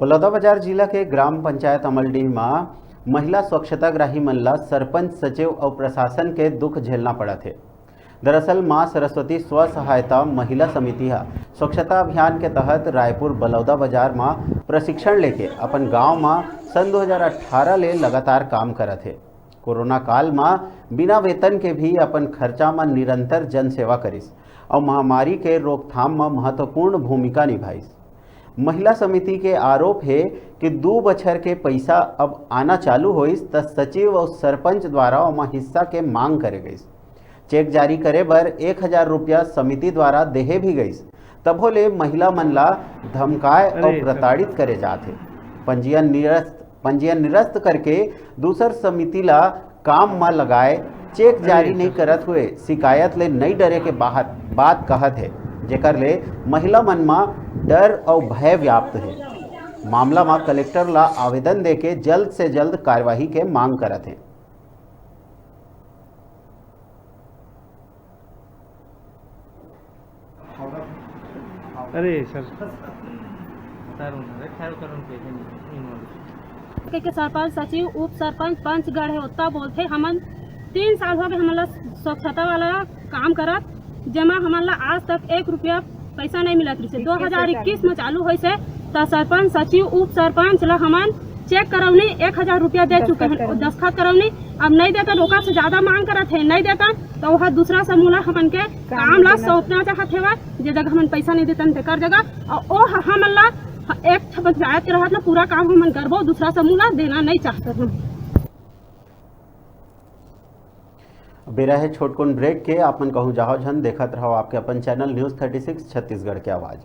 बलौदाबाजार जिला के ग्राम पंचायत अमलडीह में महिला स्वच्छताग्राही मन ला सरपंच, सचिव और प्रशासन के दुख झेलना पड़ा थे। दरअसल मां सरस्वती स्व सहायता महिला समिति स्वच्छता अभियान के तहत रायपुर बलौदाबाजार में प्रशिक्षण लेके अपन गांव में सन 2018 ले लगातार काम करत है। कोरोना काल में बिना वेतन के भी अपन खर्चा में निरंतर जन सेवा करिस और महामारी के रोकथाम में महत्वपूर्ण भूमिका निभाइस। महिला समिति के आरोप है कि 2 बछर के पैसा अब आना चालू होइस त सचिव और सरपंच द्वारा ओमा हिस्सा के मांग करे गई। चेक जारी करे बर 1000 रुपया समिति द्वारा देहे भी गई, तभो ले महिला मन ला धमकाए और प्रताड़ित करे जाते। पंजीयन निरस्त करके दूसर समिति ला काम में लगाए चेक जारी नहीं करत हुए शिकायत ले नहीं डरे के बात कहत है, जेकर ले महिला मन में डर और भय व्याप्त है। मामला में कलेक्टर ला आवेदन देके जल्द से जल्द कार्यवाही के मांग करत है। अरे सर के सरपंच, सचिव, उप सरपंच, पंच गढ़ है उतना बोलते हमन 3 साल हो गए हमला स्वच्छता वाला काम करत, जमा हमला आज तक 1 रुपया पैसा नहीं मिलत रही। 2021 में चालू हुई से तो सरपंच, सचिव, उप सरपंच ला हमन चेक करवनी 1000 रुपया दे चुके हैं, दस्तखत करवनी। अब नहीं देता लोका से ज्यादा मांग करत है, नहीं देता तो वह दूसरा समूह हमन के काम ला सौंपना चाहत है। जे जगह हमन पैसा नहीं देता तेकर जगह और हमन ला एक पंचायत के रहत ला पूरा काम हमन करबो, दूसरा समूह ला देना नहीं चाहते हम। बेरा है छोटकुन ब्रेक के, आपन कहूँ जाहो झन देखत रहो आपके अपन चैनल न्यूज़ 36 छत्तीसगढ़ के आवाज़।